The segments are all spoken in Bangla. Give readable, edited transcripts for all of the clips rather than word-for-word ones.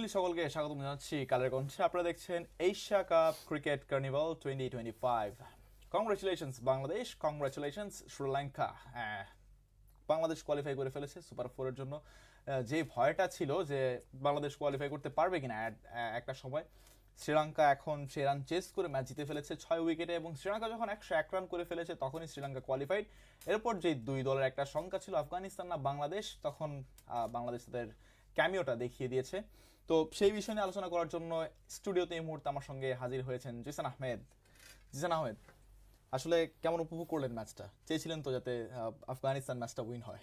সকলকে স্বাগত জানাচ্ছি কালের কণ্ঠে। আপনারা দেখছেন Asia cup cricket carnival 2025। Congratulations Bangladesh, congratulations Sri Lanka. Bangladesh qualify করে ফেলেছে সুপার ফোরের জন্য। যে ভয়টা ছিল যে বাংলাদেশ কোয়ালিফাই করতে পারবে কিনা একটা সময়, শ্রীলঙ্কা এখন সে রান চেস করে ম্যাচ জিতে ফেলেছে 6 উইকেটে, এবং শ্রীলঙ্কা যখন 101 রান করে ফেলেছে তখনই শ্রীলঙ্কা কোয়ালিফাইড। এরপর যে দুই দলের একটা সংখ্যা ছিল আফগানিস্তান না বাংলাদেশ, তখন বাংলাদেশ তাদের ক্যামিওটা দেখিয়ে দিয়েছে। তো সেই বিষয় নিয়ে আলোচনা করার জন্য স্টুডিওতে এই মুহূর্তে আমার সঙ্গে হাজির হয়েছেন জিসান আহমেদ। জিসান আহমেদ, আসলে কেমন উপভোগ করলেন ম্যাচটা? চেয়েছিলেন তো যাতে আফগানিস্তান ম্যাচটা উইন হয়?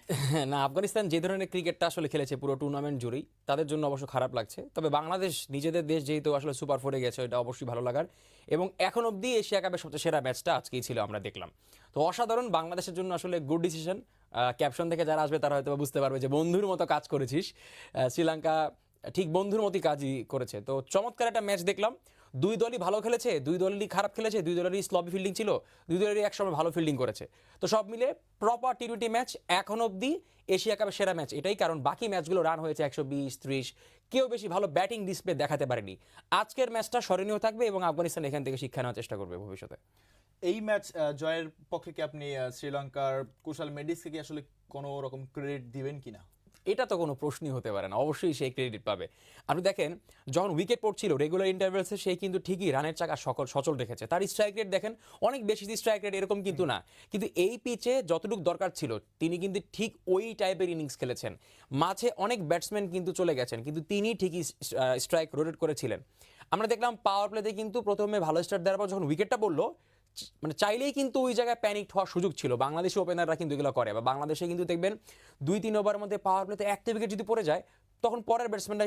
না, আফগানিস্তান যে ধরনের ক্রিকেটটা আসলে খেলেছে পুরো টুর্নামেন্ট জুড়েই, তাদের জন্য অবশ্য খারাপ লাগছে। তবে বাংলাদেশ নিজেদের দেশ যেহেতু আসলে সুপার ফোরে গেছে, এটা অবশ্যই ভালো লাগার। এবং এখন অবধি এশিয়া কাপের সবচেয়ে সেরা ম্যাচটা আজকেই ছিল, আমরা দেখলাম। তো অসাধারণ, বাংলাদেশের জন্য আসলে গুড ডিসিশন। ক্যাপশন থেকে যারা আসবে তারা হয়তো বুঝতে পারবে যে বন্ধুর মতো কাজ করেছিস। শ্রীলঙ্কা ঠিক বন্ধুর মতোই কাজই করেছে। তো চমৎকার একটা ম্যাচ দেখলাম। দুই দলই ভালো খেলেছে, দুই দলেরই খারাপ খেলেছে, দুই দলেরই স্লবি ফিল্ডিং ছিল, দুই দলেরই একসময় ভালো ফিল্ডিং করেছে। তো সব মিলে প্রপার টি-20 ম্যাচ, এখন অবধি এশিয়া কাপের সেরা ম্যাচ এটাই। কারণ বাকি ম্যাচগুলো রান হয়েছে 120-30, কেউ বেশি ভালো ব্যাটিং ডিসপ্লে দেখাতে পারেনি। আজকের ম্যাচটা স্মরণীয় থাকবে এবং আফগানিস্তান এখান থেকে শিক্ষা নেওয়ার চেষ্টা করবে ভবিষ্যতে। এই ম্যাচ জয়ের পক্ষে কি আপনি শ্রীলঙ্কার কুশাল মেন্ডিসকে কি আসলে কোনো রকম ক্রেডিট দিবেন কিনা? এটা তো কোনো প্রশ্নই হতে পারে না, অবশ্যই সেই ক্রেডিট পাবে। আপনি দেখেন, যখন উইকেট পড়ছিল রেগুলার ইন্টারভেলসে, সে কিন্তু ঠিকই রানের চাকা সচল রেখেছে। তার স্ট্রাইক রেট দেখেন, অনেক বেশি স্ট্রাইক রেট এরকম কিন্তু না, কিন্তু এই পিচে যতটুকু দরকার ছিল তিনি কিন্তু ঠিক ওই টাইপের ইনিংস খেলেছেন। মাঝে অনেক ব্যাটসম্যান কিন্তু চলে গেছেন, কিন্তু তিনি ঠিকই স্ট্রাইক রোটেট করেছিলেন। আমরা দেখলাম পাওয়ার প্লেতে কিন্তু প্রথমে ভালো স্টার্ট দেওয়ার পর যখন উইকেটটা পড়লো, মানে চাইলেই কিন্তু ওই জায়গায় প্যানিক হওয়ার সুযোগ ছিল। বাংলাদেশি ওপেনাররা কিন্তু এগুলো করে, বা বাংলাদেশে কিন্তু দেখবেন 2-3 ওভারের মধ্যে পাওয়ার প্লেতে একটা উইকেট যদি পড়ে যায়, তখন পরের ব্যাটসম্যানরা